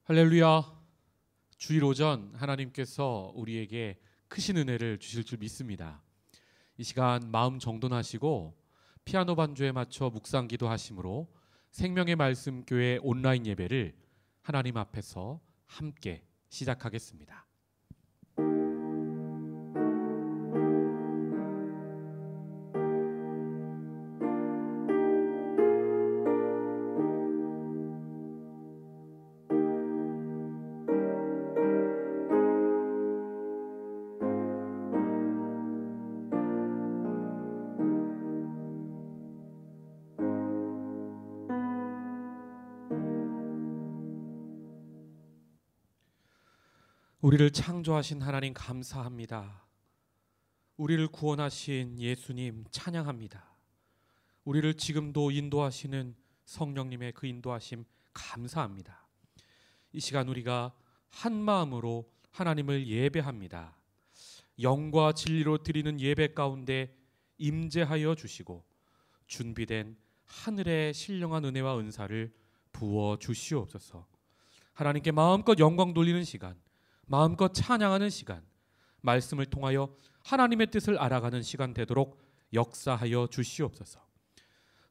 할렐루야. 주일 오전 하나님께서 우리에게 크신 은혜를 주실 줄 믿습니다. 이 시간 마음 정돈하시고 피아노 반주에 맞춰 묵상 기도하심으로 생명의 말씀 교회 온라인 예배를 하나님 앞에서 함께 시작하겠습니다. 우리를 창조하신 하나님 감사합니다. 우리를 구원하신 예수님 찬양합니다. 우리를 지금도 인도하시는 성령님의 그 인도하심 감사합니다. 이 시간 우리가 한 마음으로 하나님을 예배합니다. 영과 진리로 드리는 예배 가운데 임재하여 주시고 준비된 하늘의 신령한 은혜와 은사를 부어 주시옵소서. 하나님께 마음껏 영광 돌리는 시간, 마음껏 찬양하는 시간, 말씀을 통하여 하나님의 뜻을 알아가는 시간 되도록 역사하여 주시옵소서.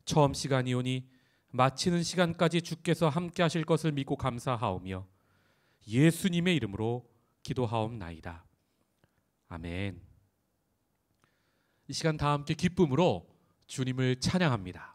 처음 시간이오니 마치는 시간까지 주께서 함께 하실 것을 믿고 감사하오며 예수님의 이름으로 기도하옵나이다. 아멘. 이 시간 다 함께 기쁨으로 주님을 찬양합니다.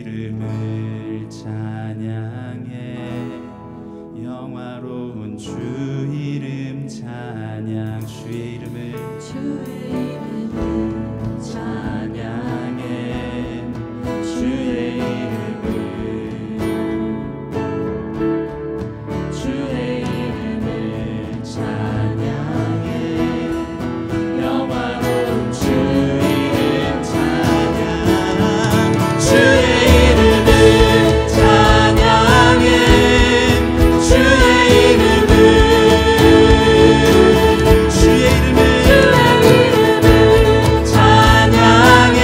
이름을 찬양해 영화로운 주 이름 찬양 주의 이름을 찬양해 주의 이름을 찬양해 영화로운 주 이름 찬양 주의 이름을 찬양해 주의 이름을 찬양해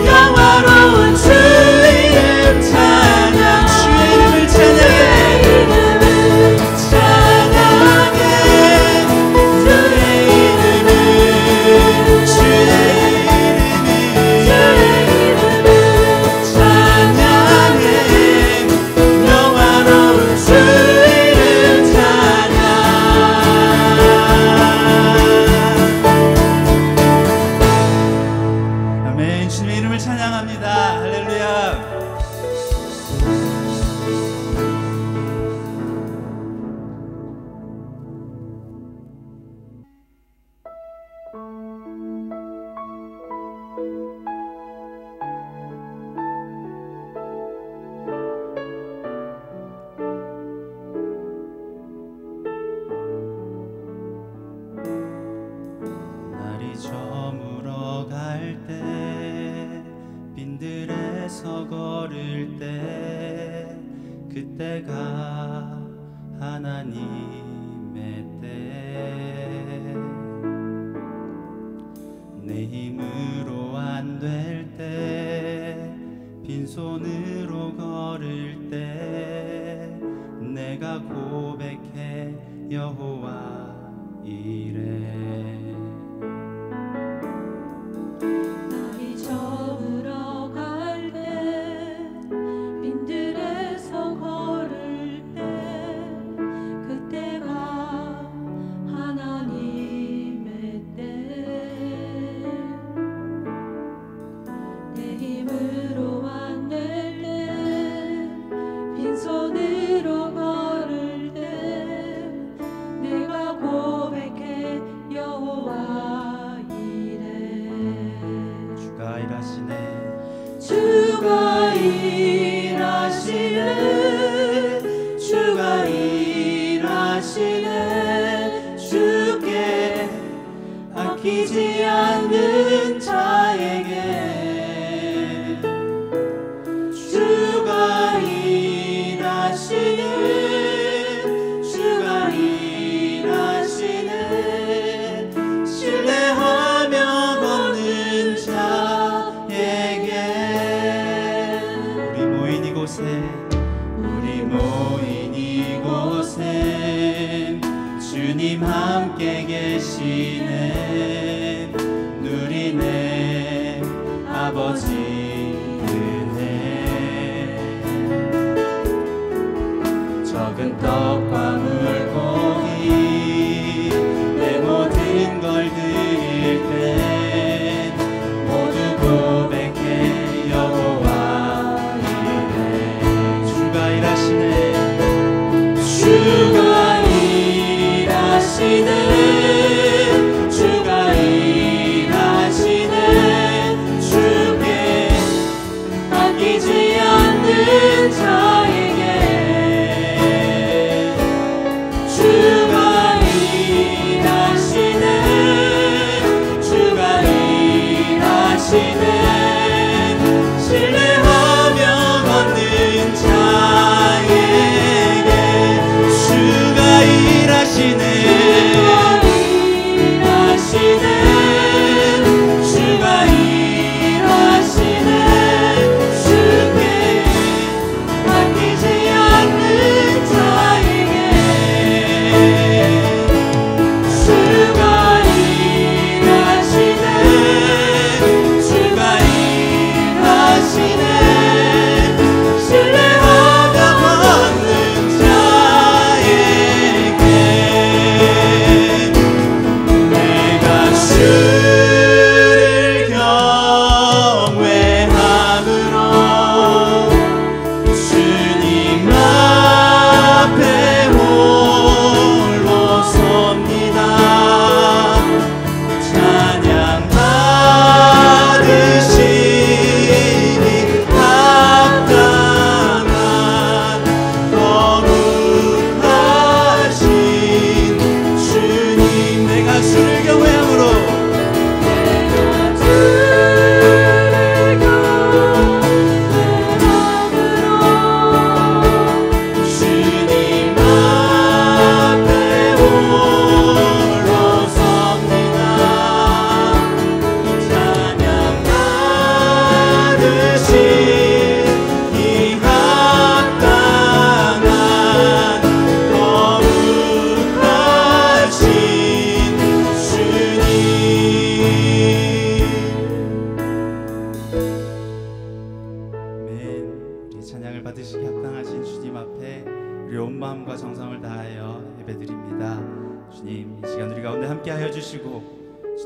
영화로운 주 이름 찬양 주의 이름을 찬양해 아멘. 주님의 이름을 찬양합니다. 할렐루야. 날이 저물어 갈 때 빈들에서 걸을 때 그때가 하나님의 때 내 힘으로 안 될 때 빈손으로 걸을 때 내가 고백해 여호와 이래 날이 저물어 갈 때 빈들에서 걸을 때 그때가 하나님의 때 내 힘으로 안 될 때 빈손으로 걸을 때 내가 고백해 여호와 주가 일하시네 주가 일하시네 주가 일하시네 주께 아끼지 않는 자에게 주가 일하시네 주가 일하시네 신뢰하며 걷는 자에게 우리 모인 이곳에 주님 함께 계시네 누리네 아버지 은혜 적은 떡과 물고기 내 모든 걸 드릴 때 모두 고백해 여호와 이래 주가 일하시네 주가 일하시네 주가 일하시네 주께 아끼지 않는 자에게 주가 일하시네 주가 일하시네 신뢰하며 걷는 자에게 주가 일하시네 주가 일하시네 주께 아끼지 않는 자에게 주가 일하시네 주가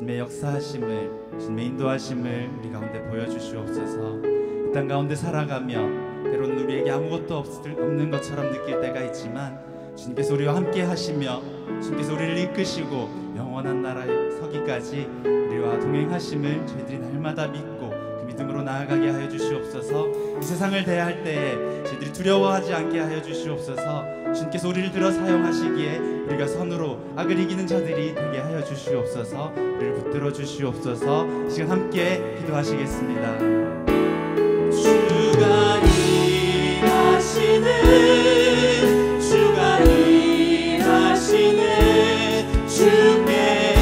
주님의 역사하심을, 주님의 인도하심을 우리 가운데 보여주시옵소서. 이 땅 가운데 살아가며 때로는 우리에게 아무것도 없는 것처럼 느낄 때가 있지만 주님께서 우리와 함께 하시며 주님께서 우리를 이끄시고 영원한 나라에 서기까지 우리와 동행하심을 저희들이 날마다 믿고 그 믿음으로 나아가게 하여 주시옵소서. 이 세상을 대할 때에 저희들이 두려워하지 않게 하여 주시옵소서. 주님께서 우리를 들어 사용하시기에 우리가 선으로 악을 이기는 자들이 되게 하여 주시옵소서. 우리를 붙들어 주시옵소서. 이 시간 함께 기도하시겠습니다. 주가 일하시는, 주가 일하시는, 주께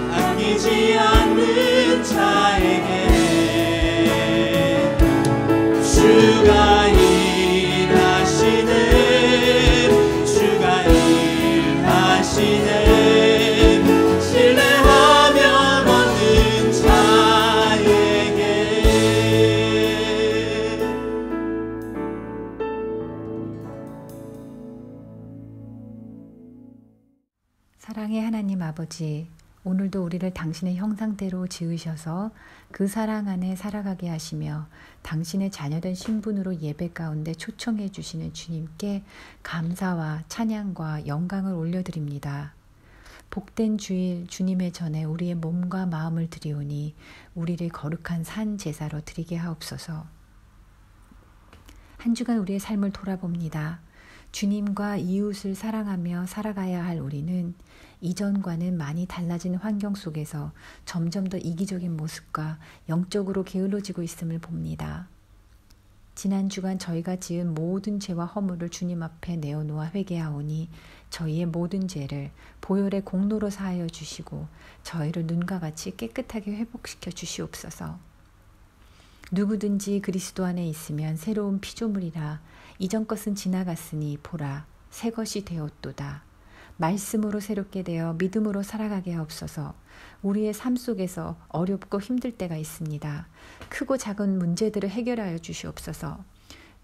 아끼지 않는 자에게 주가 일하시는, 주가 일하시는, 신뢰하며 얻는 자에게. 사랑의 하나님 아버지, 오늘도 우리를 당신의 형상대로 지으셔서 그 사랑 안에 살아가게 하시며 당신의 자녀된 신분으로 예배 가운데 초청해 주시는 주님께 감사와 찬양과 영광을 올려드립니다. 복된 주일 주님의 전에 우리의 몸과 마음을 드리오니 우리를 거룩한 산 제사로 드리게 하옵소서. 한 주간 우리의 삶을 돌아봅니다. 주님과 이웃을 사랑하며 살아가야 할 우리는 이전과는 많이 달라진 환경 속에서 점점 더 이기적인 모습과 영적으로 게을러지고 있음을 봅니다. 지난 주간 저희가 지은 모든 죄와 허물을 주님 앞에 내어놓아 회개하오니 저희의 모든 죄를 보혈의 공로로 사하여 주시고 저희를 눈과 같이 깨끗하게 회복시켜 주시옵소서. 누구든지 그리스도 안에 있으면 새로운 피조물이라 이전 것은 지나갔으니 보라 새 것이 되었도다. 말씀으로 새롭게 되어 믿음으로 살아가게 하옵소서. 우리의 삶 속에서 어렵고 힘들 때가 있습니다. 크고 작은 문제들을 해결하여 주시옵소서.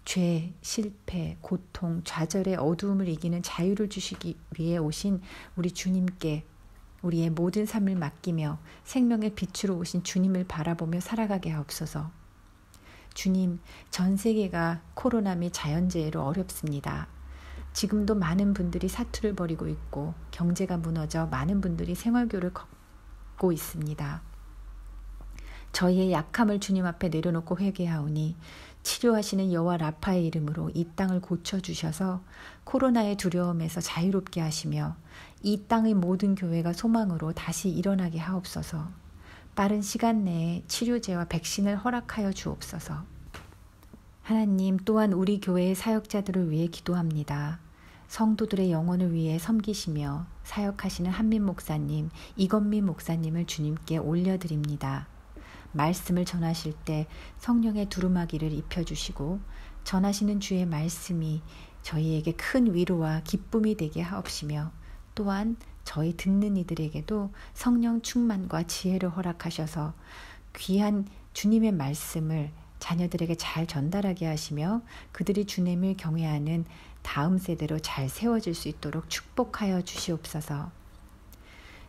죄, 실패, 고통, 좌절의 어두움을 이기는 자유를 주시기 위해 오신 우리 주님께 우리의 모든 삶을 맡기며 생명의 빛으로 오신 주님을 바라보며 살아가게 하옵소서. 주님, 전 세계가 코로나 및 자연재해로 어렵습니다. 지금도 많은 분들이 사투를 벌이고 있고 경제가 무너져 많은 분들이 생활고를 걷고 있습니다. 저희의 약함을 주님 앞에 내려놓고 회개하오니 치료하시는 여호와 라파의 이름으로 이 땅을 고쳐주셔서 코로나의 두려움에서 자유롭게 하시며 이 땅의 모든 교회가 소망으로 다시 일어나게 하옵소서. 빠른 시간 내에 치료제와 백신을 허락하여 주옵소서. 하나님, 또한 우리 교회의 사역자들을 위해 기도합니다. 성도들의 영혼을 위해 섬기시며 사역하시는 한민 목사님, 이건민 목사님을 주님께 올려드립니다. 말씀을 전하실 때 성령의 두루마기를 입혀주시고 전하시는 주의 말씀이 저희에게 큰 위로와 기쁨이 되게 하옵시며 또한 저희 듣는 이들에게도 성령 충만과 지혜를 허락하셔서 귀한 주님의 말씀을 자녀들에게 잘 전달하게 하시며 그들이 주님을 경외하는 다음 세대로 잘 세워질 수 있도록 축복하여 주시옵소서.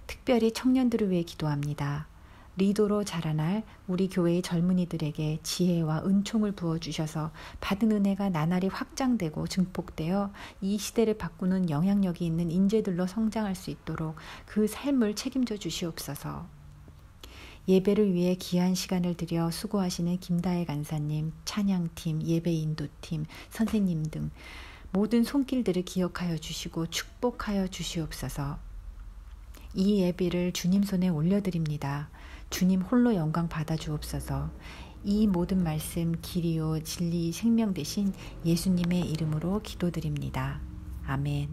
특별히 청년들을 위해 기도합니다. 리더로 자라날 우리 교회의 젊은이들에게 지혜와 은총을 부어주셔서 받은 은혜가 나날이 확장되고 증폭되어 이 시대를 바꾸는 영향력이 있는 인재들로 성장할 수 있도록 그 삶을 책임져 주시옵소서. 예배를 위해 귀한 시간을 들여 수고하시는 김다혜 간사님, 찬양팀, 예배 인도팀, 선생님 등 모든 손길들을 기억하여 주시고 축복하여 주시옵소서. 이 예배를 주님 손에 올려드립니다. 주님 홀로 영광 받아 주옵소서. 이 모든 말씀 길이요 진리 생명 되신 예수님의 이름으로 기도드립니다. 아멘.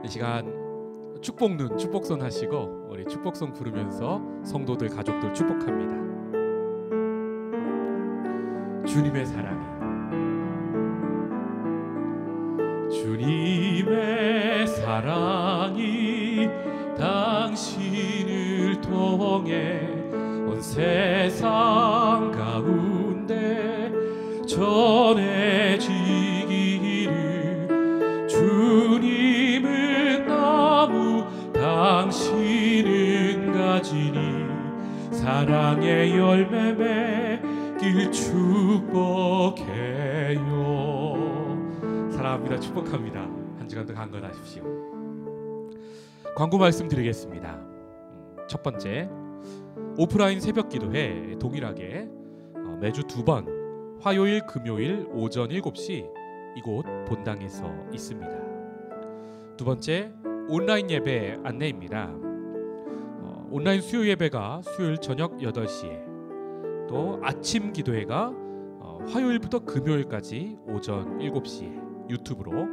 이 시간 축복눈, 축복선 하시고 우리 축복선 부르면서 성도들, 가족들 축복합니다. 주님의 사랑이, 주님의 사랑이 당신을 통해 온 세상 가운데 전해지기를 주님은 나무 당신은 가지니 사랑의 열매 맺길 축복해요. 사랑합니다. 축복합니다. 한 주간도 강건하십시오. 광고 말씀드리겠습니다. 첫 번째, 오프라인 새벽기도회 동일하게 매주 2번 화요일 금요일 오전 7시 이곳 본당에서 있습니다. 두 번째, 온라인 예배 안내입니다. 온라인 수요 예배가 수요일 저녁 8시에, 또 아침 기도회가 화요일부터 금요일까지 오전 7시에 유튜브로,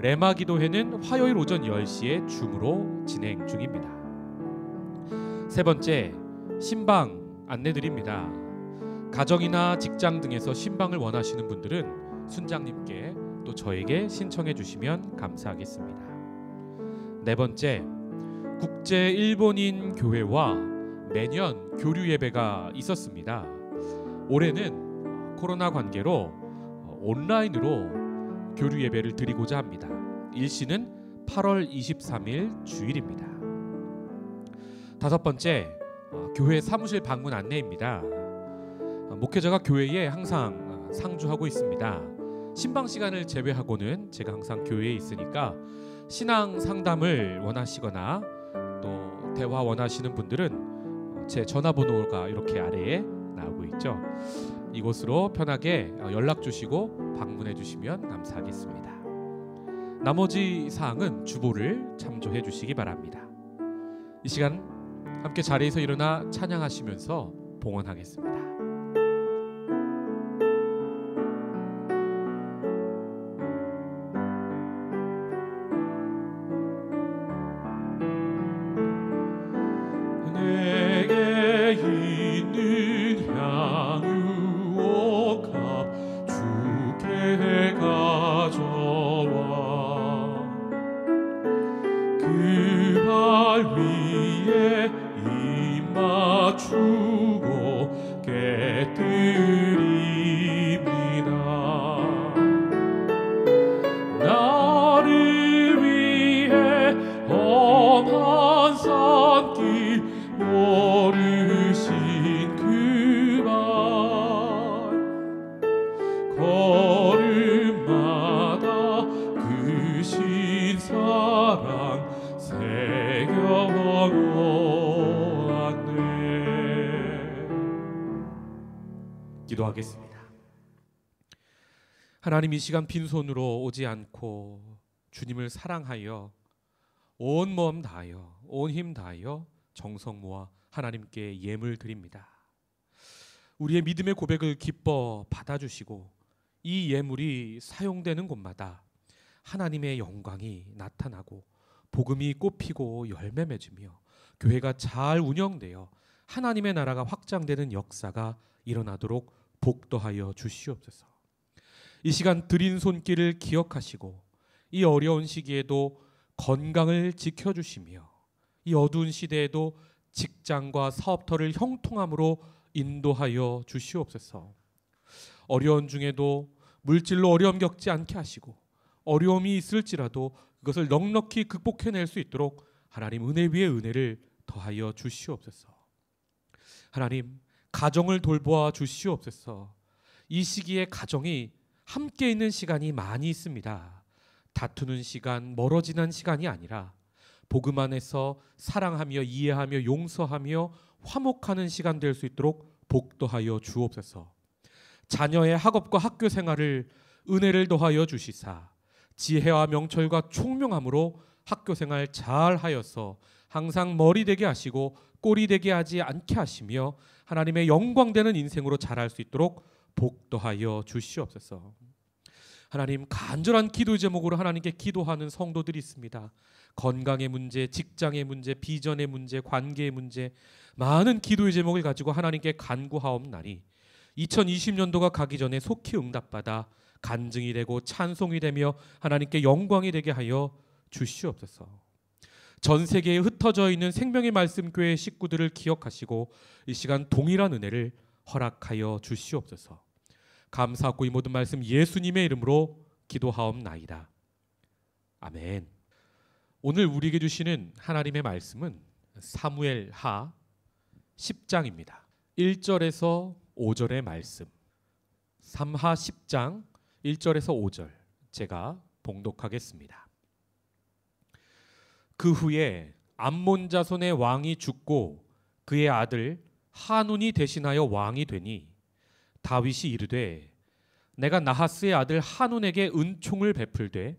레마 기도회는 화요일 오전 10시에 줌으로 진행 중입니다. 세 번째, 신방 안내드립니다. 가정이나 직장 등에서 신방을 원하시는 분들은 순장님께 또 저에게 신청해 주시면 감사하겠습니다. 네 번째, 국제 일본인 교회와 매년 교류 예배가 있었습니다. 올해는 코로나 관계로 온라인으로 교류 예배를 드리고자 합니다. 일시는 8월 23일 주일입니다. 다섯 번째, 교회 사무실 방문 안내입니다. 목회자가 교회에 항상 상주하고 있습니다. 신방 시간을 제외하고는 제가 항상 교회에 있으니까 신앙 상담을 원하시거나 또 대화 원하시는 분들은 제 전화번호가 이렇게 아래에 나오고 있죠. 이곳으로 편하게 연락 주시고 방문해 주시면 감사하겠습니다. 나머지 사항은 주보를 참조해 주시기 바랍니다. 이 시간 함께 자리에서 일어나 찬양하시면서 봉헌하겠습니다. 내게 있는 향유옥합 주께 가져와 그 발 위에 입 맞추고 깨뜨립니다. 나를 위해 험한 산길 모르신 그 발 걸음마다 그 신사랑 새겨놓았네. 기도하겠습니다. 하나님, 이 시간 빈손으로 오지 않고 주님을 사랑하여 온 몸 다하여 온 힘 다하여 정성 모아 하나님께 예물 드립니다. 우리의 믿음의 고백을 기뻐 받아주시고 이 예물이 사용되는 곳마다 하나님의 영광이 나타나고 복음이 꽃피고 열매 맺으며 교회가 잘 운영되어 하나님의 나라가 확장되는 역사가 일어나도록 복도하여 주시옵소서. 이 시간 드린 손길을 기억하시고 이 어려운 시기에도 건강을 지켜주시며 이 어두운 시대에도 직장과 사업터를 형통함으로 인도하여 주시옵소서. 어려운 중에도 물질로 어려움 겪지 않게 하시고 어려움이 있을지라도 그것을 넉넉히 극복해낼 수 있도록 하나님 은혜 위에 은혜를 더하여 주시옵소서. 하나님, 가정을 돌보아 주시옵소서. 이 시기에 가정이 함께 있는 시간이 많이 있습니다. 다투는 시간, 멀어지는 시간이 아니라 복음 안에서 사랑하며 이해하며 용서하며 화목하는 시간 될 수 있도록 복도하여 주옵소서. 자녀의 학업과 학교 생활을 은혜를 더하여 주시사 지혜와 명철과 총명함으로 학교 생활 잘 하여서 항상 머리 되게 하시고 꼬리 되게 하지 않게 하시며 하나님의 영광되는 인생으로 자랄 수 있도록 복도하여 주시옵소서. 하나님, 간절한 기도 제목으로 하나님께 기도하는 성도들이 있습니다. 건강의 문제, 직장의 문제, 비전의 문제, 관계의 문제, 많은 기도의 제목을 가지고 하나님께 간구하옵나니 2020년도가 가기 전에 속히 응답받아 간증이 되고 찬송이 되며 하나님께 영광이 되게 하여 주시옵소서. 전 세계에 흩어져 있는 생명의 말씀 교회 식구들을 기억하시고 이 시간 동일한 은혜를 허락하여 주시옵소서. 감사하고 이 모든 말씀 예수님의 이름으로 기도하옵나이다. 아멘. 오늘 우리에게 주시는 하나님의 말씀은 사무엘하 10장입니다. 1절에서 5절의 말씀. 삼하 10장 1절에서 5절 제가 봉독하겠습니다. 그 후에 암몬 자손의 왕이 죽고 그의 아들 하눈이 대신하여 왕이 되니 다윗이 이르되 내가 나하스의 아들 하눈에게 은총을 베풀되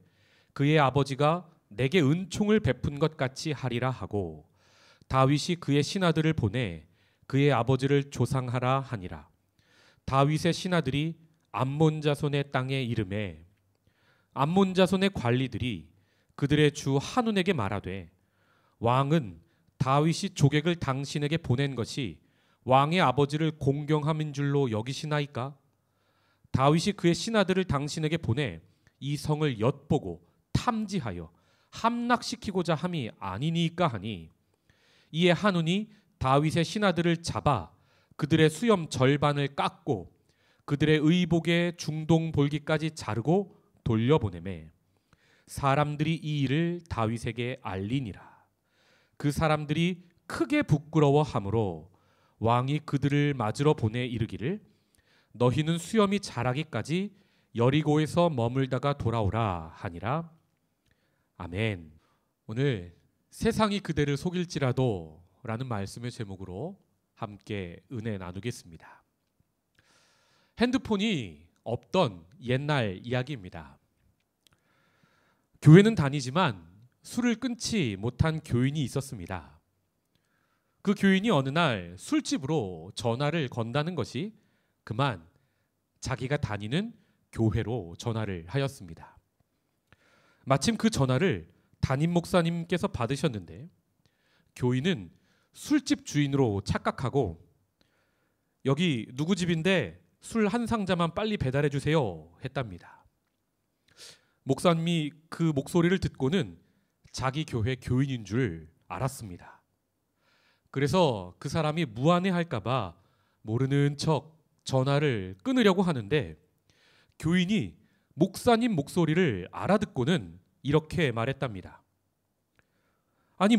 그의 아버지가 내게 은총을 베푼 것 같이 하리라 하고 다윗이 그의 신하들을 보내 그의 아버지를 조상하라 하니라. 다윗의 신하들이 암몬 자손의 땅에 이르매 암몬 자손의 관리들이 그들의 주 하눈에게 말하되 왕은 다윗이 조객을 당신에게 보낸 것이 왕의 아버지를 공경함인 줄로 여기시나이까? 다윗이 그의 신하들을 당신에게 보내 이 성을 엿보고 탐지하여 함락시키고자 함이 아니니까 하니 이에 하눈이 다윗의 신하들을 잡아 그들의 수염 절반을 깎고 그들의 의복의 중동 볼기까지 자르고 돌려보내매 사람들이 이 일을 다윗에게 알리니라. 그 사람들이 크게 부끄러워하므로 왕이 그들을 맞으러 보내 이르기를 너희는 수염이 자라기까지 여리고에서 머물다가 돌아오라 하니라. 아멘. 오늘 세상이 그대를 속일지라도 라는 말씀의 제목으로 함께 은혜 나누겠습니다. 핸드폰이 없던 옛날 이야기입니다. 교회는 다니지만 술을 끊지 못한 교인이 있었습니다. 그 교인이 어느 날 술집으로 전화를 건다는 것이 그만 자기가 다니는 교회로 전화를 하였습니다. 마침 그 전화를 담임 목사님께서 받으셨는데 교인은 술집 주인으로 착각하고 여기 누구 집인데 술 한 상자만 빨리 배달해 주세요 했답니다. 목사님이 그 목소리를 듣고는 자기 교회 교인인 줄 알았습니다. 그래서 그 사람이 무안해할까 봐 모르는 척 전화를 끊으려고 하는데 교인이 목사님 목소리를 알아듣고는 이렇게 말했답니다. 아니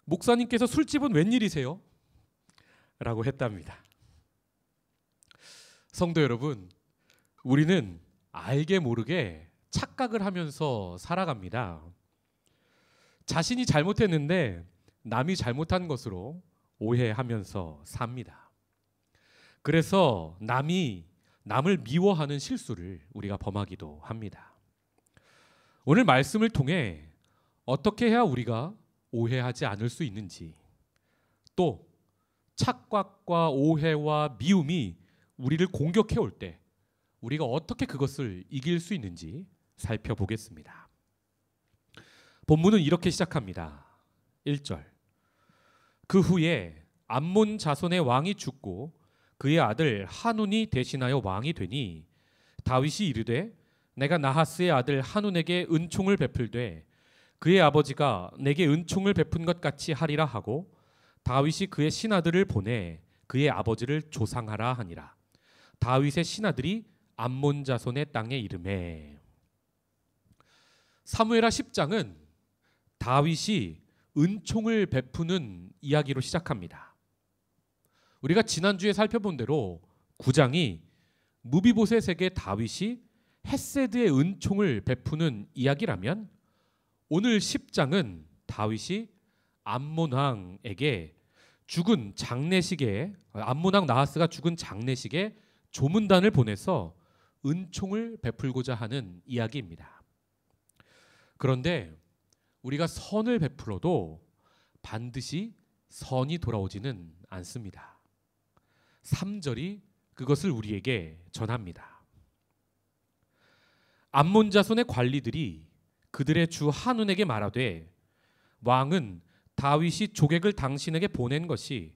목사님께서 술집은 웬일이세요? 라고 했답니다. 성도 여러분, 우리는 알게 모르게 착각을 하면서 살아갑니다. 자신이 잘못했는데 남이 잘못한 것으로 오해하면서 삽니다. 그래서 남을 미워하는 실수를 우리가 범하기도 합니다. 오늘 말씀을 통해 어떻게 해야 우리가 오해하지 않을 수 있는지, 또 착각과 오해와 미움이 우리를 공격해 올 때 우리가 어떻게 그것을 이길 수 있는지 살펴보겠습니다. 본문은 이렇게 시작합니다. 1절. 그 후에 암몬 자손의 왕이 죽고 그의 아들 하눈이 대신하여 왕이 되니 다윗이 이르되 내가 나하스의 아들 하눈에게 은총을 베풀되 그의 아버지가 내게 은총을 베푼 것 같이 하리라 하고 다윗이 그의 신하들을 보내 그의 아버지를 조상하라 하니라. 다윗의 신하들이 암몬 자손의 땅에 이르매. 사무엘하 10장은 다윗이 은총을 베푸는 이야기로 시작합니다. 우리가 지난주에 살펴본 대로 9장이 무비보셋에게 다윗이 헤세드의 은총을 베푸는 이야기라면 오늘 10장은 다윗이 암몬 왕에게 죽은 장례식에 암몬 왕 나하스가 죽은 장례식에 조문단을 보내서 은총을 베풀고자 하는 이야기입니다. 그런데 우리가 선을 베풀어도 반드시 선이 돌아오지는 않습니다. 3절이 그것을 우리에게 전합니다. 암몬 자손의 관리들이 그들의 주 하눈에게 말하되 왕은 다윗이 조객을 당신에게 보낸 것이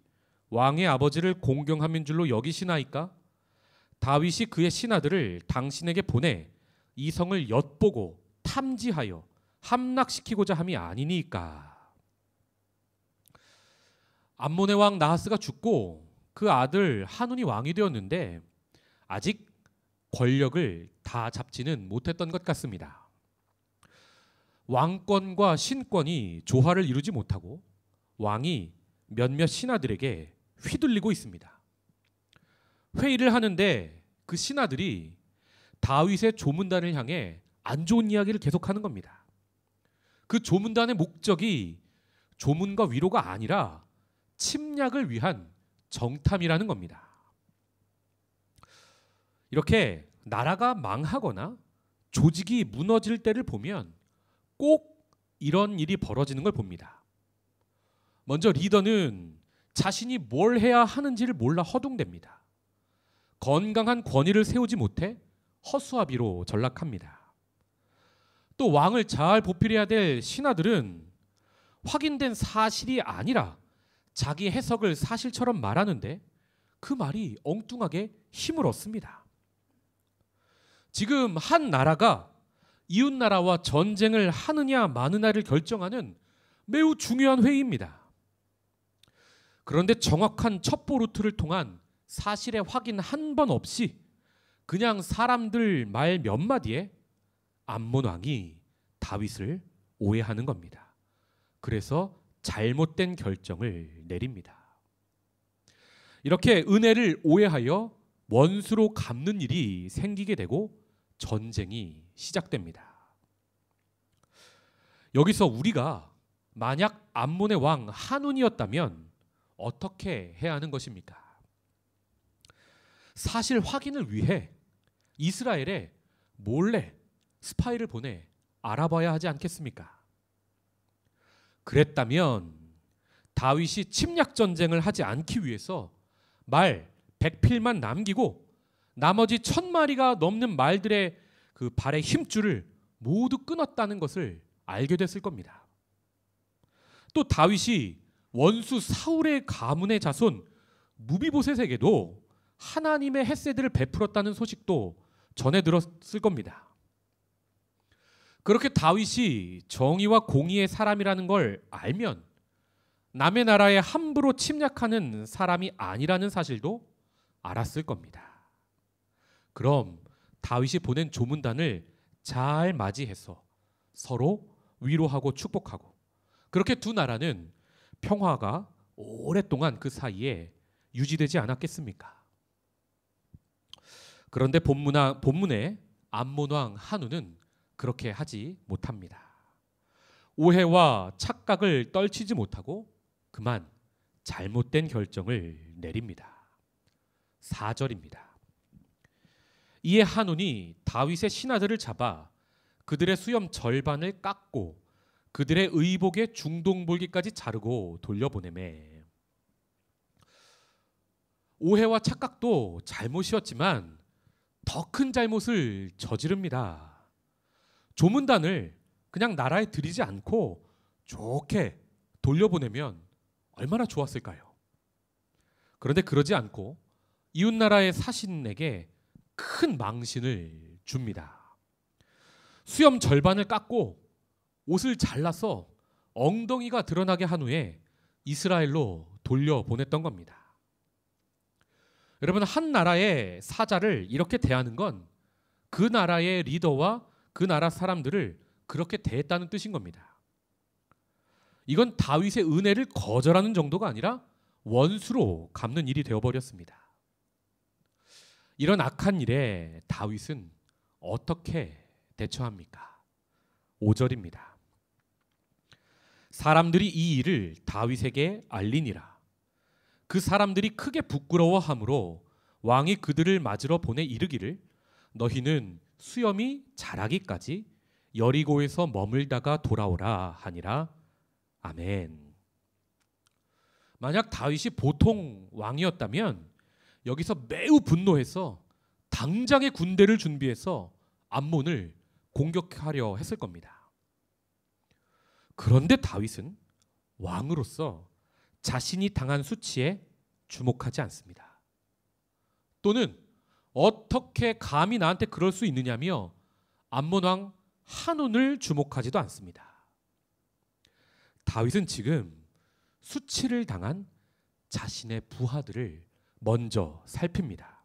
왕의 아버지를 공경함인 줄로 여기시나이까? 다윗이 그의 신하들을 당신에게 보내 이 성을 엿보고 탐지하여 함락시키고자 함이 아니니까. 암몬의 왕 나하스가 죽고 그 아들 하눈이 왕이 되었는데 아직 권력을 다 잡지는 못했던 것 같습니다. 왕권과 신권이 조화를 이루지 못하고 왕이 몇몇 신하들에게 휘둘리고 있습니다. 회의를 하는데 그 신하들이 다윗의 조문단을 향해 안 좋은 이야기를 계속하는 겁니다. 그 조문단의 목적이 조문과 위로가 아니라 침략을 위한 정탐이라는 겁니다. 이렇게 나라가 망하거나 조직이 무너질 때를 보면 꼭 이런 일이 벌어지는 걸 봅니다. 먼저 리더는 자신이 뭘 해야 하는지를 몰라 허둥댑니다. 건강한 권위를 세우지 못해 허수아비로 전락합니다. 또 왕을 잘 보필해야 될 신하들은 확인된 사실이 아니라 자기 해석을 사실처럼 말하는데 그 말이 엉뚱하게 힘을 얻습니다. 지금 한 나라가 이웃 나라와 전쟁을 하느냐 마느냐를 결정하는 매우 중요한 회의입니다. 그런데 정확한 첩보 루트를 통한 사실의 확인 한 번 없이 그냥 사람들 말 몇 마디에 암몬 왕이 다윗을 오해하는 겁니다. 그래서 잘못된 결정을 내립니다. 이렇게 은혜를 오해하여 원수로 갚는 일이 생기게 되고 전쟁이 시작됩니다. 여기서 우리가 만약 암몬의 왕 한운이었다면 어떻게 해야 하는 것입니까? 사실 확인을 위해 이스라엘에 몰래 스파이를 보내 알아봐야 하지 않겠습니까? 그랬다면 다윗이 침략 전쟁을 하지 않기 위해서 말 100필만 남기고 나머지 1000마리가 넘는 말들의 그 발의 힘줄을 모두 끊었다는 것을 알게 됐을 겁니다. 또 다윗이 원수 사울의 가문의 자손 무비보셋에게도 하나님의 햇새들을 베풀었다는 소식도 전해 들었을 겁니다. 그렇게 다윗이 정의와 공의의 사람이라는 걸 알면 남의 나라에 함부로 침략하는 사람이 아니라는 사실도 알았을 겁니다. 그럼 다윗이 보낸 조문단을 잘 맞이해서 서로 위로하고 축복하고 그렇게 두 나라는 평화가 오랫동안 그 사이에 유지되지 않았겠습니까? 그런데 본문의 암몬 왕 한우는 그렇게 하지 못합니다. 오해와 착각을 떨치지 못하고 그만 잘못된 결정을 내립니다. 4절입니다. 이에 한운이 다윗의 신하들을 잡아 그들의 수염 절반을 깎고 그들의 의복의 중동볼기까지 자르고 돌려보내매. 오해와 착각도 잘못이었지만 더 큰 잘못을 저지릅니다. 조문단을 그냥 나라에 들이지 않고 좋게 돌려보내면 얼마나 좋았을까요? 그런데 그러지 않고 이웃나라의 사신에게 큰 망신을 줍니다. 수염 절반을 깎고 옷을 잘라서 엉덩이가 드러나게 한 후에 이스라엘로 돌려보냈던 겁니다. 여러분, 한 나라의 사자를 이렇게 대하는 건 그 나라의 리더와 그 나라 사람들을 그렇게 대했다는 뜻인 겁니다. 이건 다윗의 은혜를 거절하는 정도가 아니라 원수로 갚는 일이 되어버렸습니다. 이런 악한 일에 다윗은 어떻게 대처합니까? 5절입니다. 사람들이 이 일을 다윗에게 알리니라. 그 사람들이 크게 부끄러워하므로 왕이 그들을 맞으러 보내 이르기를 너희는 수염이 자라기까지 여리고에서 머물다가 돌아오라 하니라. 아멘. 만약 다윗이 보통 왕이었다면 여기서 매우 분노해서 당장의 군대를 준비해서 암몬을 공격하려 했을 겁니다. 그런데 다윗은 왕으로서 자신이 당한 수치에 주목하지 않습니다. 또는 어떻게 감히 나한테 그럴 수 있느냐며 암몬 왕 한운을 주목하지도 않습니다. 다윗은 지금 수치를 당한 자신의 부하들을 먼저 살핍니다.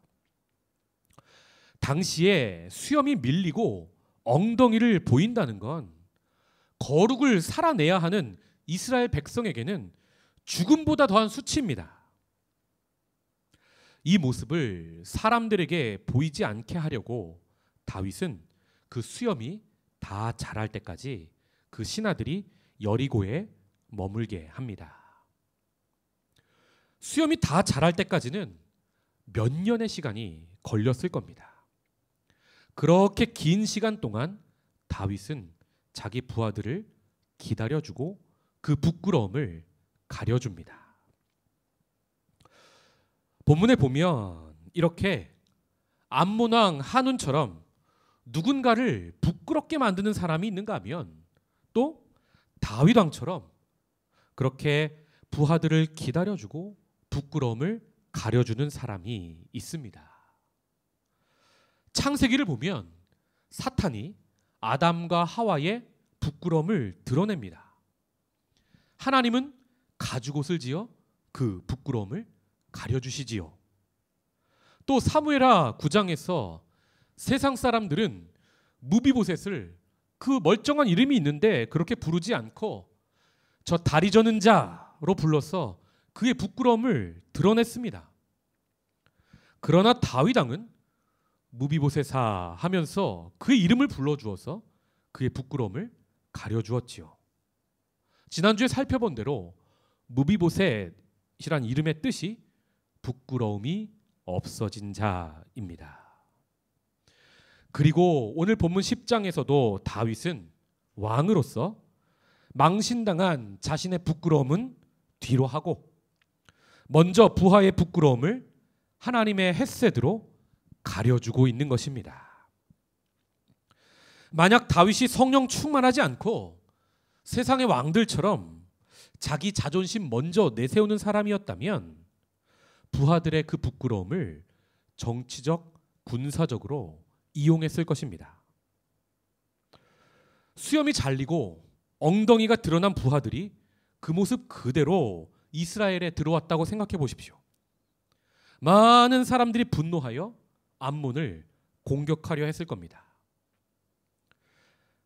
당시에 수염이 밀리고 엉덩이를 보인다는 건 거룩을 살아내야 하는 이스라엘 백성에게는 죽음보다 더한 수치입니다. 이 모습을 사람들에게 보이지 않게 하려고 다윗은 그 수염이 다 자랄 때까지 그 신하들이 여리고에 머물게 합니다. 수염이 다 자랄 때까지는 몇 년의 시간이 걸렸을 겁니다. 그렇게 긴 시간 동안 다윗은 자기 부하들을 기다려주고 그 부끄러움을 가려줍니다. 본문에 보면 이렇게 암몬 왕 한운처럼 누군가를 부끄럽게 만드는 사람이 있는가 하면 또 다윗 왕처럼 그렇게 부하들을 기다려주고 부끄러움을 가려주는 사람이 있습니다. 창세기를 보면 사탄이 아담과 하와의 부끄러움을 드러냅니다. 하나님은 가죽옷을 지어 그 부끄러움을 가려주시지요. 또 사무엘하 9장에서 세상 사람들은 무비보셋을 그 멀쩡한 이름이 있는데 그렇게 부르지 않고 저 다리 저는 자로 불러서 그의 부끄러움을 드러냈습니다. 그러나 다윗 왕은 무비보셋아 하면서 그의 이름을 불러주어서 그의 부끄러움을 가려주었지요. 지난주에 살펴본 대로 무비보셋이란 이름의 뜻이 부끄러움이 없어진 자입니다. 그리고 오늘 본문 10장에서도 다윗은 왕으로서 망신당한 자신의 부끄러움은 뒤로 하고 먼저 부하의 부끄러움을 하나님의 헤세드로 가려주고 있는 것입니다. 만약 다윗이 성령 충만하지 않고 세상의 왕들처럼 자기 자존심 먼저 내세우는 사람이었다면 부하들의 그 부끄러움을 정치적, 군사적으로 이용했을 것입니다. 수염이 잘리고 엉덩이가 드러난 부하들이 그 모습 그대로 이스라엘에 들어왔다고 생각해 보십시오. 많은 사람들이 분노하여 암몬을 공격하려 했을 겁니다.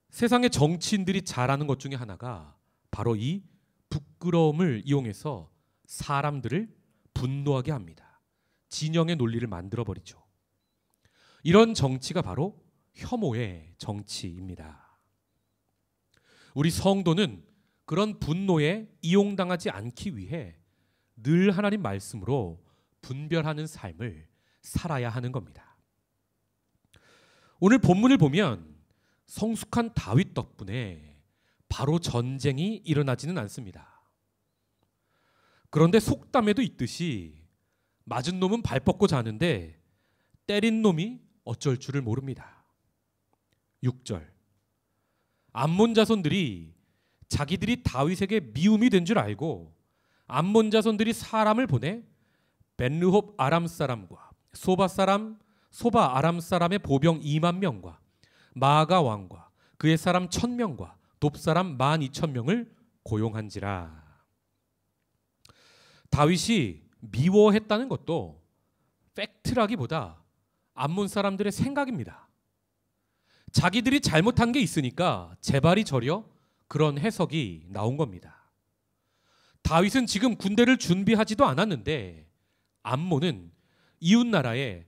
세상의 정치인들이 잘하는 것 중에 하나가 바로 이 부끄러움을 이용해서 사람들을 분노하게 합니다. 진영의 논리를 만들어버리죠. 이런 정치가 바로 혐오의 정치입니다. 우리 성도는 그런 분노에 이용당하지 않기 위해 늘 하나님 말씀으로 분별하는 삶을 살아야 하는 겁니다. 오늘 본문을 보면 성숙한 다윗 덕분에 바로 전쟁이 일어나지는 않습니다. 그런데 속담에도 있듯이 맞은 놈은 발 뻗고 자는데 때린 놈이 어쩔 줄을 모릅니다. 6절 암몬 자손들이 자기들이 다윗에게 미움이 된 줄 알고 암몬 자손들이 사람을 보내 벤르홉 아람 사람과 소바 아람 사람의 보병 2만 명과 마아가 왕과 그의 사람 1000명과 돕 사람 12,000명을 고용한지라. 다윗이 미워했다는 것도 팩트라기보다 암몬 사람들의 생각입니다. 자기들이 잘못한 게 있으니까 재발이 저려 그런 해석이 나온 겁니다. 다윗은 지금 군대를 준비하지도 않았는데 암몬은 이웃나라에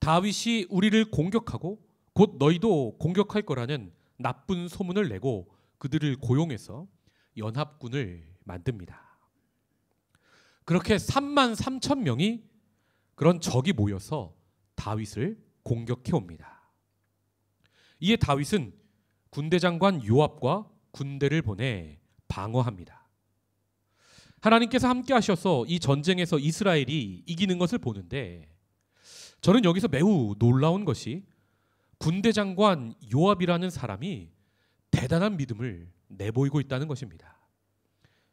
다윗이 우리를 공격하고 곧 너희도 공격할 거라는 나쁜 소문을 내고 그들을 고용해서 연합군을 만듭니다. 그렇게 33,000명이 그런 적이 모여서 다윗을 공격해 옵니다. 이에 다윗은 군대 장관 요압과 군대를 보내 방어합니다. 하나님께서 함께 하셔서 이 전쟁에서 이스라엘이 이기는 것을 보는데 저는 여기서 매우 놀라운 것이 군대 장관 요압이라는 사람이 대단한 믿음을 내보이고 있다는 것입니다.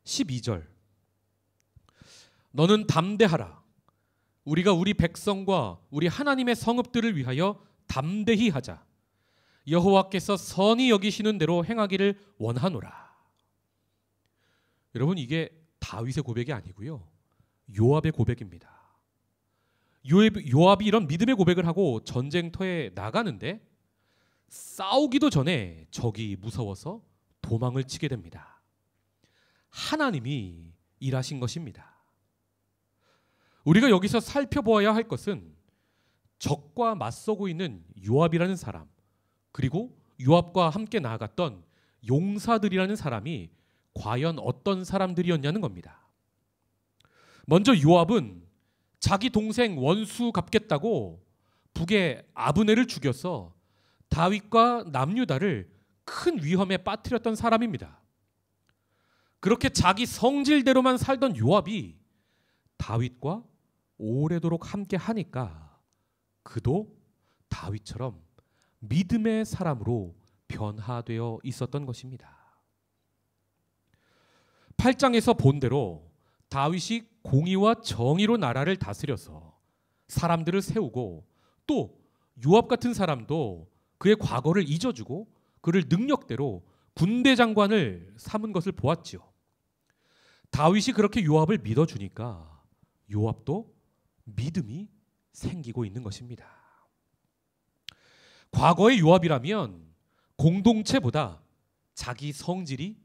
12절 너는 담대하라. 우리가 우리 백성과 우리 하나님의 성읍들을 위하여 담대히 하자. 여호와께서 선히 여기시는 대로 행하기를 원하노라. 여러분 이게 다윗의 고백이 아니고요. 요압의 고백입니다. 요압이 이런 믿음의 고백을 하고 전쟁터에 나가는데 싸우기도 전에 적이 무서워서 도망을 치게 됩니다. 하나님이 일하신 것입니다. 우리가 여기서 살펴보아야 할 것은 적과 맞서고 있는 요압이라는 사람, 그리고 요압과 함께 나아갔던 용사들이라는 사람이 과연 어떤 사람들이었냐는 겁니다. 먼저 요압은 자기 동생 원수 갚겠다고 북의 아브넬을 죽여서 다윗과 남유다를 큰 위험에 빠뜨렸던 사람입니다. 그렇게 자기 성질대로만 살던 요압이 다윗과 오래도록 함께 하니까 그도 다윗처럼 믿음의 사람으로 변화되어 있었던 것입니다. 8장에서 본 대로 다윗이 공의와 정의로 나라를 다스려서 사람들을 세우고 또 요압 같은 사람도 그의 과거를 잊어주고 그를 능력대로 군대 장관을 삼은 것을 보았지요. 다윗이 그렇게 요압을 믿어주니까 요압도 믿음이 생기고 있는 것입니다. 과거의 요압이라면 공동체보다 자기 성질이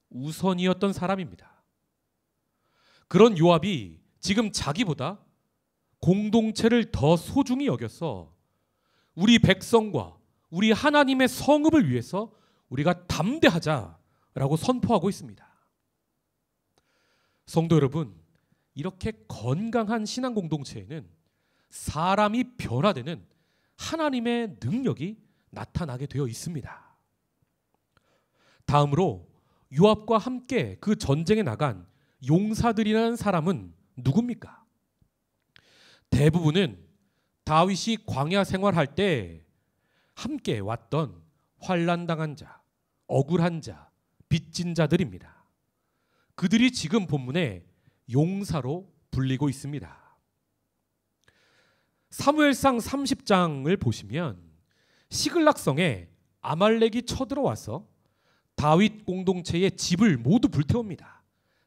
우선이었던 사람입니다. 그런 요압이 지금 자기보다 공동체를 더 소중히 여겨서 우리 백성과 우리 하나님의 성읍을 위해서 우리가 담대하자라고 선포하고 있습니다. 성도 여러분, 이렇게 건강한 신앙 공동체에는 사람이 변화되는 하나님의 능력이 나타나게 되어 있습니다. 다음으로 요압과 함께 그 전쟁에 나간 용사들이라는 사람은 누굽니까? 대부분은 다윗이 광야 생활할 때 함께 왔던 환난당한 자, 억울한 자, 빚진 자들입니다. 그들이 지금 본문에 용사로 불리고 있습니다. 사무엘상 30장을 보시면 시글락성에 아말렉이 쳐들어와서 다윗 공동체의 집을 모두 불태웁니다.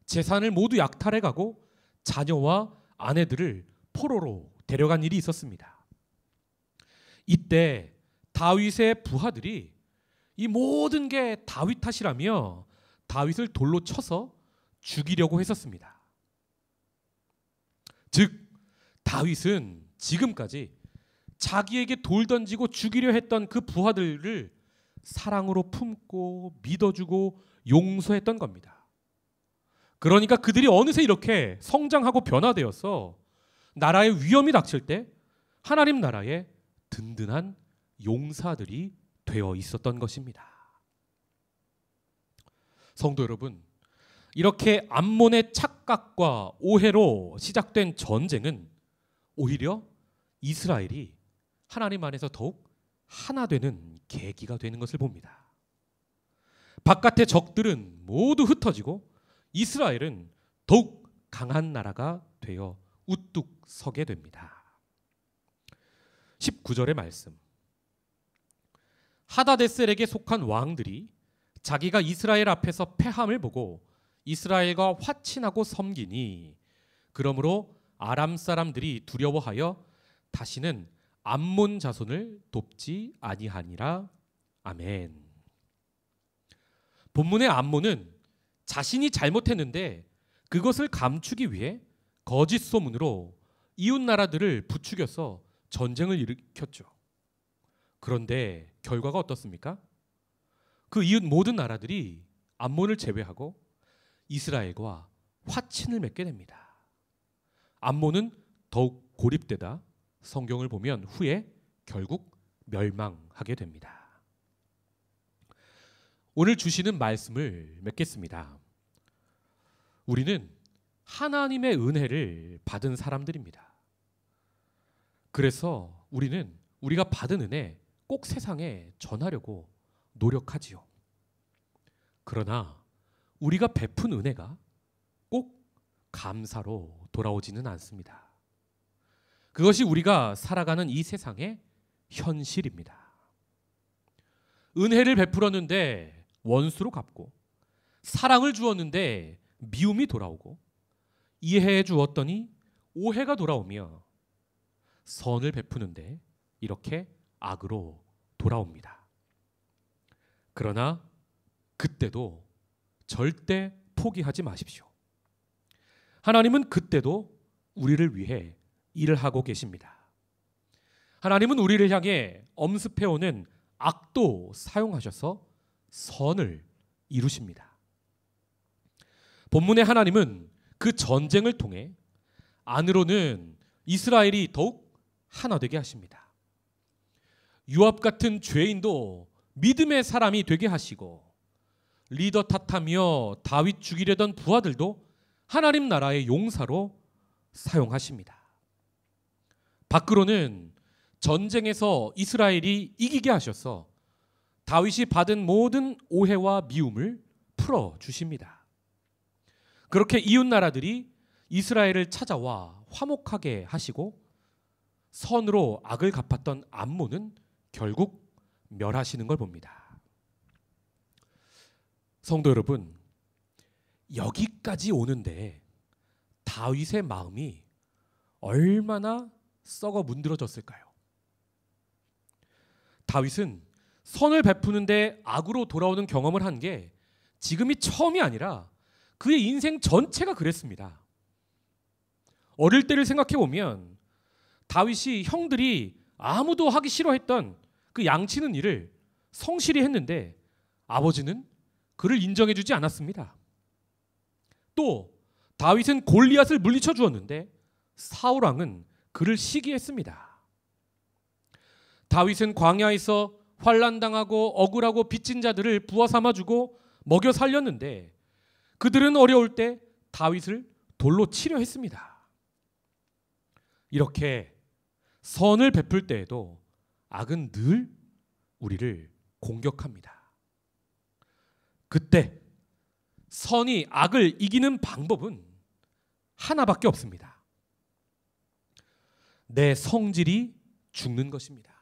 재산을 모두 약탈해가고 자녀와 아내들을 포로로 데려간 일이 있었습니다. 이때 다윗의 부하들이 이 모든 게 다윗 탓이라며 다윗을 돌로 쳐서 죽이려고 했었습니다. 즉 다윗은 지금까지 자기에게 돌 던지고 죽이려 했던 그 부하들을 사랑으로 품고 믿어주고 용서했던 겁니다. 그러니까 그들이 어느새 이렇게 성장하고 변화되어서 나라의 위험이 닥칠 때 하나님 나라의 든든한 용사들이 되어 있었던 것입니다. 성도 여러분, 이렇게 암몬의 착각과 오해로 시작된 전쟁은 오히려 이스라엘이 하나님 안에서 더욱 하나 되는 계기가 되는 것을 봅니다. 바깥의 적들은 모두 흩어지고 이스라엘은 더욱 강한 나라가 되어 우뚝 서게 됩니다. 19절의 말씀. 하다데셀에게 속한 왕들이 자기가 이스라엘 앞에서 패함을 보고 이스라엘과 화친하고 섬기니 그러므로 아람 사람들이 두려워하여 다시는 암몬 자손을 돕지 아니하니라. 아멘. 본문의 암몬은 자신이 잘못했는데 그것을 감추기 위해 거짓 소문으로 이웃 나라들을 부추겨서 전쟁을 일으켰죠. 그런데 결과가 어떻습니까? 그 이웃 모든 나라들이 암몬을 제외하고 이스라엘과 화친을 맺게 됩니다. 암몬은 더욱 고립되다 성경을 보면 후에 결국 멸망하게 됩니다. 오늘 주시는 말씀을 맺겠습니다. 우리는 하나님의 은혜를 받은 사람들입니다. 그래서 우리는 우리가 받은 은혜 꼭 세상에 전하려고 노력하지요. 그러나 우리가 베푼 은혜가 꼭 감사로 돌아오지는 않습니다. 그것이 우리가 살아가는 이 세상의 현실입니다. 은혜를 베풀었는데 원수로 갚고 사랑을 주었는데 미움이 돌아오고 이해해 주었더니 오해가 돌아오며 선을 베푸는데 이렇게 악으로 돌아옵니다. 그러나 그때도 절대 포기하지 마십시오. 하나님은 그때도 우리를 위해 일을 하고 계십니다. 하나님은 우리를 향해 엄습해오는 악도 사용하셔서 선을 이루십니다. 본문의 하나님은 그 전쟁을 통해 안으로는 이스라엘이 더욱 하나 되게 하십니다. 요압 같은 죄인도 믿음의 사람이 되게 하시고, 리더 탓하며 다윗 죽이려던 부하들도 하나님 나라의 용사로 사용하십니다. 밖으로는 전쟁에서 이스라엘이 이기게 하셔서 다윗이 받은 모든 오해와 미움을 풀어주십니다. 그렇게 이웃 나라들이 이스라엘을 찾아와 화목하게 하시고, 선으로 악을 갚았던 암몬은 결국 멸하시는 걸 봅니다. 성도 여러분, 여기까지 오는데 다윗의 마음이 얼마나 썩어 문드러졌을까요? 다윗은 선을 베푸는데 악으로 돌아오는 경험을 한 게 지금이 처음이 아니라 그의 인생 전체가 그랬습니다. 어릴 때를 생각해 보면 다윗이 형들이 아무도 하기 싫어했던 그 양치는 일을 성실히 했는데 아버지는 그를 인정해주지 않았습니다. 또 다윗은 골리앗을 물리쳐 주었는데 사울 왕은 그를 시기했습니다. 다윗은 광야에서 환난당하고 억울하고 빚진 자들을 부하 삼아주고 먹여 살렸는데 그들은 어려울 때 다윗을 돌로 치려 했습니다. 이렇게 선을 베풀 때에도 악은 늘 우리를 공격합니다. 그때 선이 악을 이기는 방법은 하나밖에 없습니다. 내 성질이 죽는 것입니다.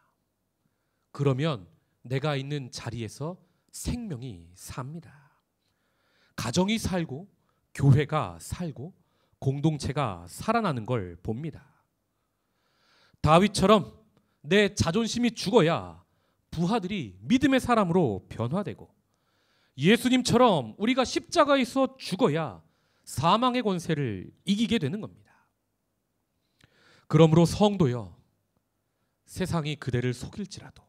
그러면 내가 있는 자리에서 생명이 삽니다. 가정이 살고 교회가 살고 공동체가 살아나는 걸 봅니다. 다윗처럼 내 자존심이 죽어야 부하들이 믿음의 사람으로 변화되고, 예수님처럼 우리가 십자가에서 죽어야 사망의 권세를 이기게 되는 겁니다. 그러므로 성도여, 세상이 그대를 속일지라도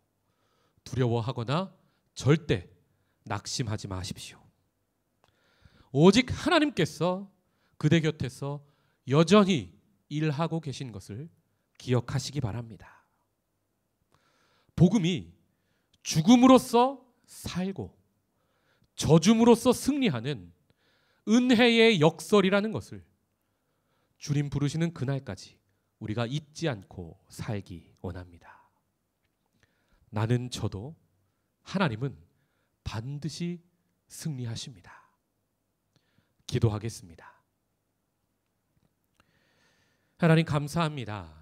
두려워하거나 절대 낙심하지 마십시오. 오직 하나님께서 그대 곁에서 여전히 일하고 계신 것을 기억하시기 바랍니다. 복음이 죽음으로써 살고 저줌으로써 승리하는 은혜의 역설이라는 것을 주님 부르시는 그날까지 우리가 잊지 않고 살기 원합니다. 나는 저도 하나님은 반드시 승리하십니다. 기도하겠습니다. 하나님 감사합니다.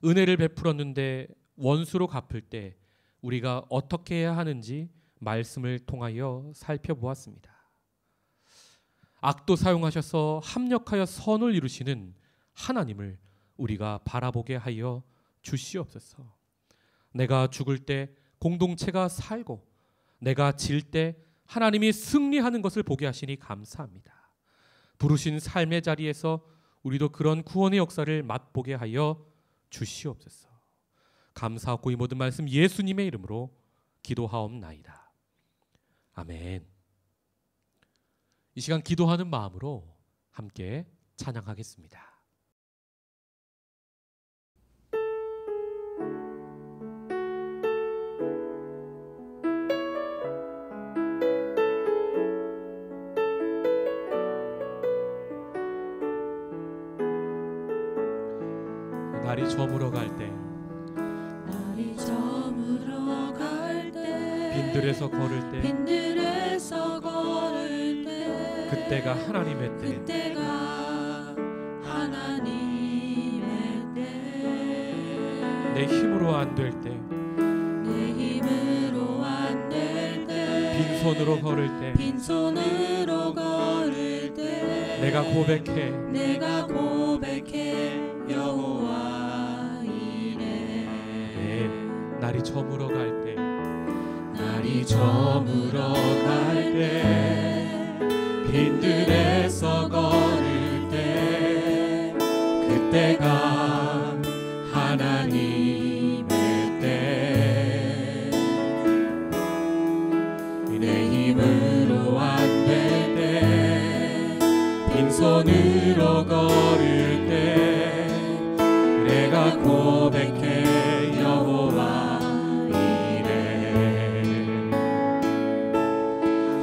은혜를 베풀었는데 원수로 갚을 때 우리가 어떻게 해야 하는지 말씀을 통하여 살펴보았습니다. 악도 사용하셔서 합력하여 선을 이루시는 하나님을 우리가 바라보게 하여 주시옵소서. 내가 죽을 때 공동체가 살고 내가 질 때 하나님이 승리하는 것을 보게 하시니 감사합니다. 부르신 삶의 자리에서 우리도 그런 구원의 역사를 맛보게 하여 주시옵소서. 감사하고 이 모든 말씀 예수님의 이름으로 기도하옵나이다. 아멘. 이 시간 기도하는 마음으로 함께 찬양하겠습니다. 날이 저물어 갈 때, 날이 저물어 갈 때, 빈들에서 걸을 때, 빈들에서 걸을 때, 그때가 하나님의 때, 그때가 하나님의 때, 내 힘으로 안 될 때, 내 힘으로 안 될 때, 빈손으로 걸을 때, 빈손으로 걸을 때, 내가 고백해 내가 고백해 여호와 날이 저물어 갈 때, 날이 저물어 갈 때, 빈들에서 걸을 때, 그때가 하나님의 때. 내 힘으로 안 될 때, 빈손으로 걸을 때, 내가 고백해 여호와 이래.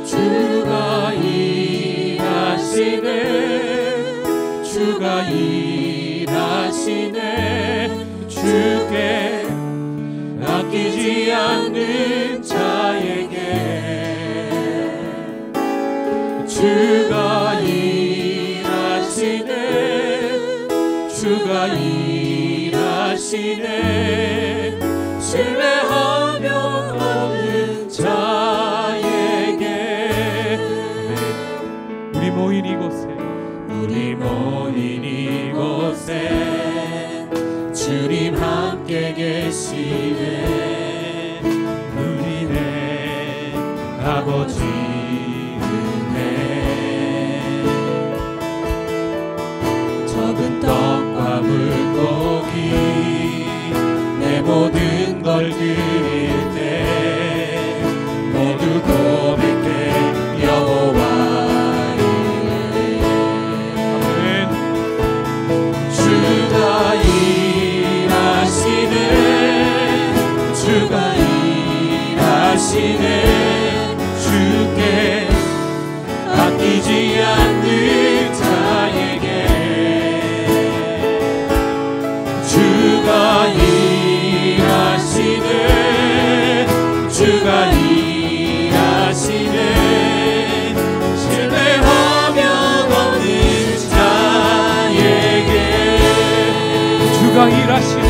주가 일하시네, 주가 일하시네, 주께 아끼지 않는 자에게. 주가 일하시네, 주가 일하시네, 신뢰하며 얻는 자에게. 우리 모인 이곳에, 우리 모인 이곳에 주님 함께 계시네. 우리네 아버지 은혜. 적은 떡과 물고기 내 모든 걸 드릴 때, 모두 고백해 여호와 이래. 주가 일하시네, 주가 일하시네, 주께 아끼지 않는 자에게. 주가 일하시네, 주가 일하시네, 신뢰하며 얻는 자에게. 주가 일하시네,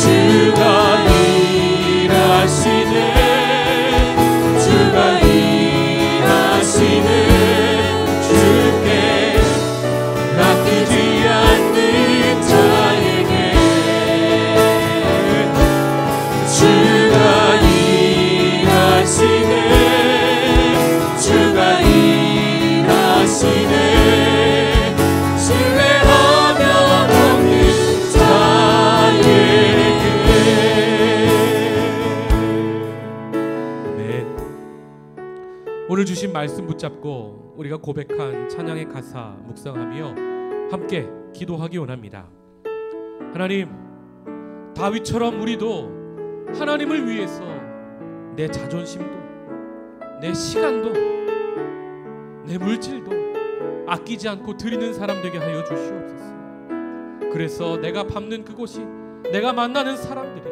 주가 일하시네, 주가 일하시네, 주께 아끼지 않는 자에게. 주가 일하시네, 주가 일하시네, 신뢰하며 얻는 자에게. 아멘. 오늘 주신 말씀 붙잡고 우리가 고백한 찬양의 가사 묵상하며 함께 기도하기 원합니다. 하나님, 다윗처럼 우리도 하나님을 위해서 내 자존심도, 내 시간도, 내 물질도 아끼지 않고 드리는 사람 되게 하여 주시옵소서. 그래서 내가 밟는 그곳이, 내가 만나는 사람들이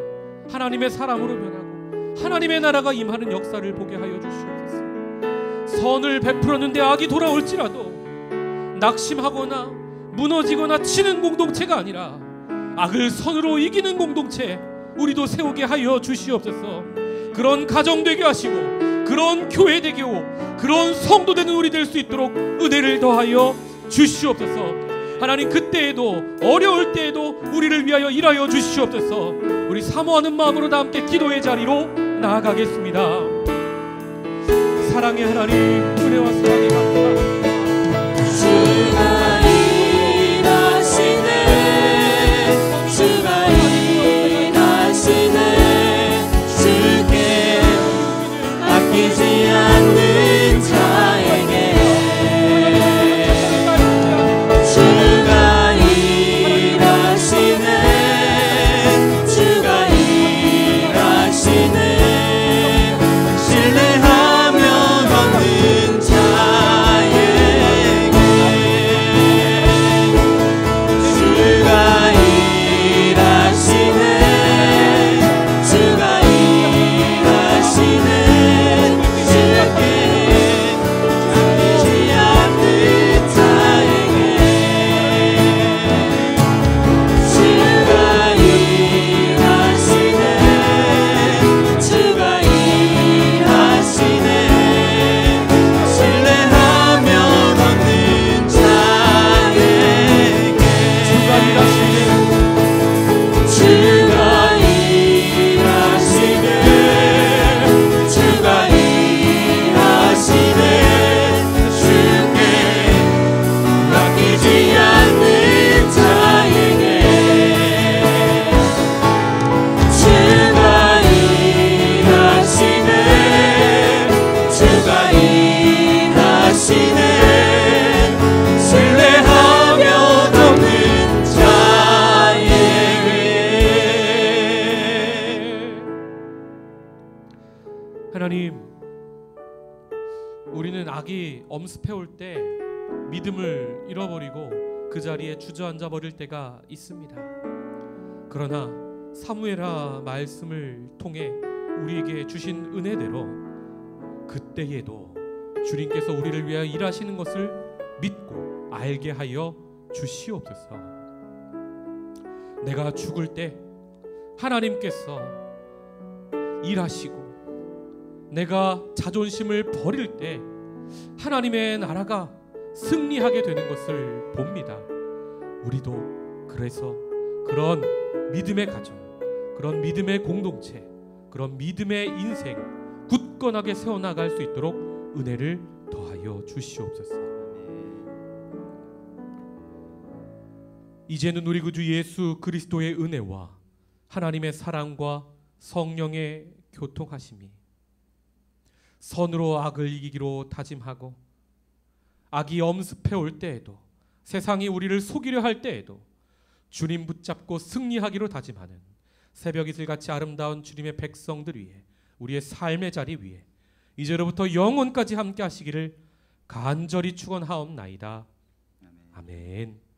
하나님의 사람으로 변하고 하나님의 나라가 임하는 역사를 보게 하여 주시옵소서. 선을 베풀었는데 악이 돌아올지라도 낙심하거나 무너지거나 치는 공동체가 아니라 악을 선으로 이기는 공동체 우리도 세우게 하여 주시옵소서. 그런 가정 되게 하시고 그런 교회 되게 하고 그런 성도 되는 우리 될 수 있도록 은혜를 더하여 주시옵소서. 하나님, 그때에도 어려울 때에도 우리를 위하여 일하여 주시옵소서. 우리 사모하는 마음으로 다 함께 기도의 자리로 나아가겠습니다. 사랑의 하나님, 은혜와 사랑이 감사합니다. 주가 일하시네, 주가 일하시네, 주께 아끼지 않는 자에게. 주가 일하시네, 주가 일하시네, 신뢰하며 얻는 자에게. 주가 일하시네, 주가 일하시네, 주께 우리는 악이 엄습해올 때 믿음을 잃어버리고 그 자리에 주저앉아 버릴 때가 있습니다. 그러나 사무엘하 말씀을 통해 우리에게 주신 은혜대로 그때에도 주님께서 우리를 위하여 일하시는 것을 믿고 알게 하여 주시옵소서. 내가 죽을 때 하나님께서 일하시고 내가 자존심을 버릴 때 하나님의 나라가 승리하게 되는 것을 봅니다. 우리도 그래서 그런 믿음의 가정, 그런 믿음의 공동체, 그런 믿음의 인생 굳건하게 세워나갈 수 있도록 은혜를 더하여 주시옵소서. 이제는 우리 구주 예수 그리스도의 은혜와 하나님의 사랑과 성령의 교통하심이 선으로 악을 이기기로 다짐하고 악이 엄습해 올 때에도 세상이 우리를 속이려 할 때에도 주님 붙잡고 승리하기로 다짐하는 새벽 이슬같이 아름다운 주님의 백성들 위해 우리의 삶의 자리 위에 이제로부터 영원까지 함께 하시기를 간절히 축원하옵나이다. 아멘.